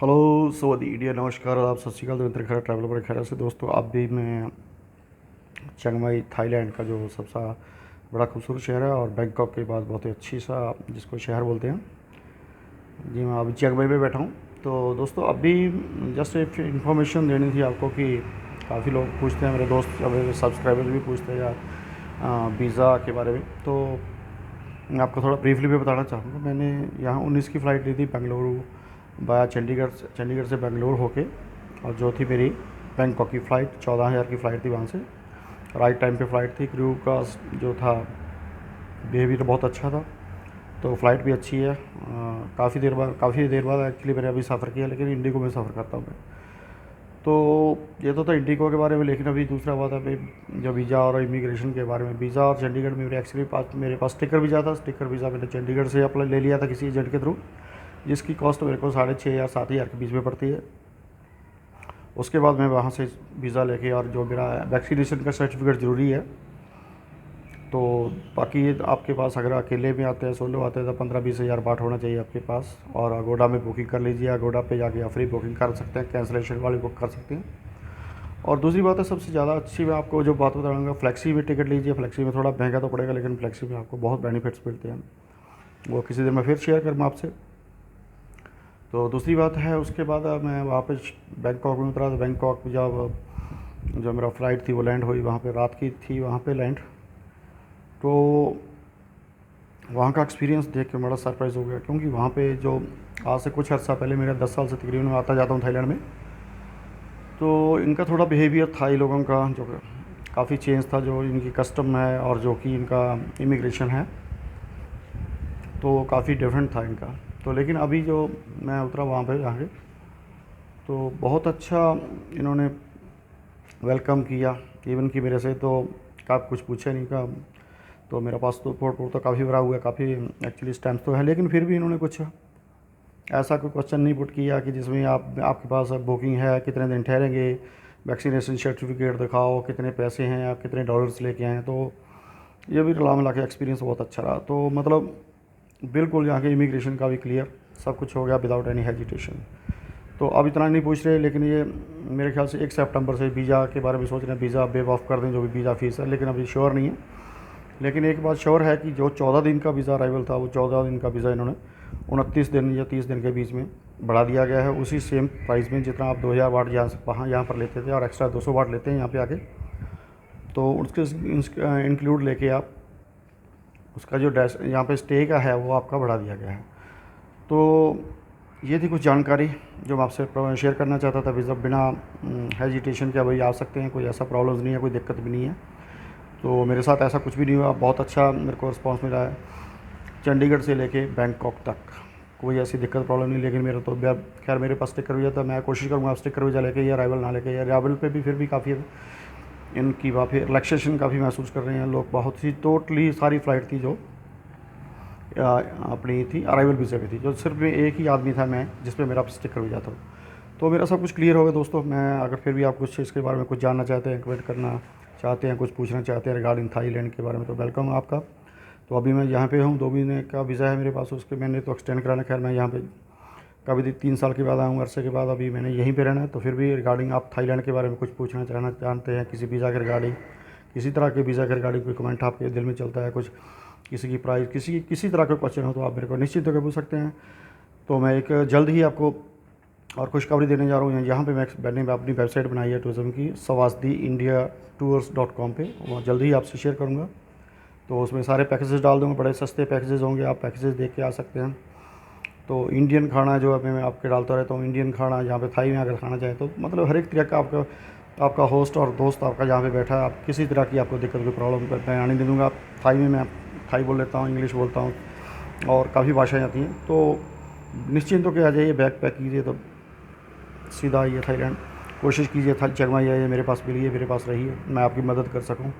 Hello सवादी India, नमस्कार, आदाब, सत श्रीकाल, दविंद्र खैर ट्रैवल पर खैर से दोस्तों। अब भी मैं चिंग माई थाईलैंड का जो सबसे बड़ा खूबसूरत शहर है और बैंकॉक के बाद बहुत ही अच्छी सा जिसको शहर बोलते हैं, जी मैं अभी चिंग माई में बैठा हूँ। तो दोस्तों अभी जस्ट एक इन्फॉर्मेशन देनी थी आपको कि काफ़ी लोग पूछते हैं, मेरे दोस्त मेरे सब्सक्राइबर्स भी पूछते हैं या वीज़ा के बारे में। तो मैं आपको थोड़ा ब्रीफली भी बताना चाहूँगा। मैंने यहाँ 19 की फ़्लाइट ली थी बेंगलुरु बाया चंडीगढ़ से बेंगलुरु होके, और जो थी मेरी बैंकॉक की फ़्लाइट 14,000 की फ़्लाइट थी वहाँ से। राइट टाइम पे फ़्लाइट थी। क्रू का जो था बिहेवियर बहुत अच्छा था, तो फ़्लाइट भी अच्छी है। काफ़ी देर बाद एक्चुअली मैंने अभी सफ़र किया, लेकिन इंडिगो में सफ़र करता हूँ मैं। तो ये तो था इंडिगो के बारे में, लेकिन अभी दूसरा बात है जो वीज़ा और इमिग्रेशन के बारे में। वीज़ा और चंडीगढ़ में मेरे पास स्टिकर वीज़ा था। स्टिकर वीज़ा मैंने चंडीगढ़ से अप्लाई ले लिया था किसी एजेंट के थ्रू, जिसकी कॉस्ट मेरे को 6,500 या 7,000 के बीच में पड़ती है। उसके बाद मैं वहाँ से वीज़ा लेके, और जो मेरा वैक्सीनेशन का सर्टिफिकेट ज़रूरी है, तो बाकी आपके पास अगर अकेले में आते हैं, सोलो आते हैं, तो 15-20 हज़ार बात होना चाहिए आपके पास। और अगोडा में बुकिंग कर लीजिए, अगोडा पे जाके आप फ्री बुकिंग कर सकते हैं, कैंसिलेशन वाली बुक कर सकते हैं। और दूसरी बात है सबसे ज़्यादा अच्छी, मैं आपको जो बात बताऊँगा, फ्लेक्सी में टिकट लीजिए। फ्लेक्सी में थोड़ा महंगा तो पड़ेगा, लेकिन फ्लेक्सी में आपको बहुत बेनिफिट्स मिलते हैं, वो किसी दिन मैं फिर शेयर करूँगा आपसे। तो दूसरी बात है, उसके बाद मैं वहाँ पे बैंकॉक में उतरा। तो बैंकॉक में जब जो मेरा फ़्लाइट थी वो लैंड हुई, वहाँ पे रात की थी वहाँ पे लैंड। तो वहाँ का एक्सपीरियंस देख के बड़ा सरप्राइज़ हो गया, क्योंकि वहाँ पे जो आज से कुछ अर्सा पहले, मेरा 10 साल से तकरीबन मैं आता जाता हूँ थाईलैंड में, तो इनका थोड़ा बिहेवियर थाई लोगों का जो काफ़ी चेंज था। जो इनकी कस्टम है और जो कि इनका इमिग्रेशन है, तो काफ़ी डिफरेंट था इनका। तो लेकिन अभी जो मैं उतरा वहाँ पे जाके, तो बहुत अच्छा इन्होंने वेलकम किया। इवन कि मेरे से तो काफ़ी कुछ पूछे नहीं का। तो मेरा पासपोर्ट तो काफ़ी भरा हुआ है, काफ़ी एक्चुअली स्टैम्प्स तो है, लेकिन फिर भी इन्होंने कुछ ऐसा कोई क्वेश्चन नहीं पुट किया कि जिसमें आपके पास बुकिंग है, कितने दिन ठहरेंगे, वैक्सीनेशन सर्टिफिकेट दिखाओ, कितने पैसे हैं, आप कितने डॉलर्स लेके आए। तो ये भी मिला के एक्सपीरियंस बहुत अच्छा रहा। तो मतलब बिल्कुल यहाँ के इमिग्रेशन का भी क्लियर सब कुछ हो गया विदाउट एनी हेजिटेशन। तो अब इतना नहीं पूछ रहे, लेकिन ये मेरे ख्याल से 1 सितंबर से वीज़ा के बारे में सोच रहे हैं, वीज़ा वेव ऑफ कर दें जो भी वीज़ा फ़ीस है, लेकिन अभी श्योर नहीं है। लेकिन एक बात श्योर है कि जो 14 दिन का वीज़ा अराइवल था, वो 14 दिन का वीज़ा इन्होंने 29 दिन या 30 दिन के बीच में बढ़ा दिया गया है, उसी सेम प्राइस में जितना आप 2,000 वाट यहाँ पर लेते थे, और एक्स्ट्रा 200 वाट लेते हैं यहाँ पे आके। तो उसके इंक्लूड लेके आप उसका जो यहाँ पे स्टे का है वो आपका बढ़ा दिया गया है। तो ये थी कुछ जानकारी जो मैं आपसे शेयर करना चाहता था। वीज़ा बिना हेजिटेशन के भाई आ सकते हैं, कोई ऐसा प्रॉब्लम्स नहीं है, कोई दिक्कत भी नहीं है। तो मेरे साथ ऐसा कुछ भी नहीं हुआ, बहुत अच्छा मेरे को रिस्पांस मिला है। चंडीगढ़ से लेके बैंकॉक तक कोई ऐसी दिक्कत प्रॉब्लम नहीं। लेकिन मेरा तो खैर मेरे पास स्टिकर वीज़ा था, मैं कोशिश करूँगा आप स्टिकर वीज़ा लेके या अराइवल ना लेके। या अराइवल पे भी फिर भी काफ़ी इनकी काफ़ी रिलैक्सेशन काफ़ी महसूस कर रहे हैं लोग। बहुत ही टोटली सारी फ़्लाइट थी जो अपनी थी अराइवल वीज़ा पे थी, जो सिर्फ एक ही आदमी था मैं जिस पे मेरा स्टिकर वीज़ा था। तो मेरा सब कुछ क्लियर हो गया दोस्तों। मैं अगर फिर भी आप कुछ इसके बारे में कुछ जानना चाहते हैं, कमेंट करना चाहते हैं, कुछ पूछना चाहते हैं रिगार्डिंग थाईलैंड के बारे में, तो वेलकम है आपका। तो अभी मैं यहाँ पे हूँ, 2 महीने का वीज़ा है मेरे पास, उसके मैंने तो एक्सटेंड कराना। खैर मैं यहाँ पे कभी 3 साल के बाद आया हूँ, अरसे के बाद अभी मैंने यहीं पे रहना है। तो फिर भी रिगार्डिंग आप थाईलैंड के बारे में कुछ पूछना जानते हैं, किसी वीज़ा के रिगार्डिंग, किसी तरह के वीज़ा के रिगार्डिंग कोई कमेंट आपके दिल में चलता है, कुछ किसी की प्राइस, किसी तरह का क्वेश्चन हो, तो आप मेरे को निश्चित होकर पूछ सकते हैं। तो मैं एक जल्द ही आपको और खुशखबरी देने जा रहा हूँ। यहाँ पे मैंने अपनी वेबसाइट बनाई है टूरिज़्म की, sawasdiindiatours.com पे, वो जल्द ही आपसे शेयर करूँगा। तो उसमें सारे पैकेजेस डाल दूँगा, बड़े सस्ते पैकेजेस होंगे, आप पैकेजेस देख के आ सकते हैं। तो इंडियन खाना जो है मैं आपके डालता रहता हूँ, इंडियन खाना यहाँ पे थाई में अगर खाना चाहें तो मतलब हर एक तरह का आपका होस्ट और दोस्त आपका जहाँ पे बैठा है, आप किसी तरह की आपको दिक्कत कोई प्रॉब्लम मैं आने नहीं दूँगा। थाई में मैं थाई बोल लेता हूँ, इंग्लिश बोलता हूँ, और काफ़ी भाषाएँ आती हैं। तो निश्चिंत होकर आ जाइए, बैग पैक कीजिए, तो सीधा आइए थाईलैंड। कोशिश कीजिए चिंग माई आइए, मेरे पास मिलिए, मेरे पास रहिए, मैं आपकी मदद कर सकूँ।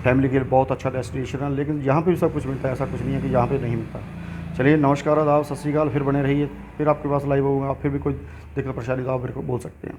फैमिली के लिए बहुत अच्छा डेस्टिनेशन है, लेकिन यहाँ पे भी सब कुछ मिलता है, ऐसा कुछ नहीं है कि यहाँ पे नहीं मिलता। चलिए, नमस्कार, आदाब, सत श्री अकाल। फिर बने रहिए, फिर आपके पास लाइव होगा। आप फिर भी कोई दिक्कत परेशानी तो आप मेरे को बोल सकते हैं।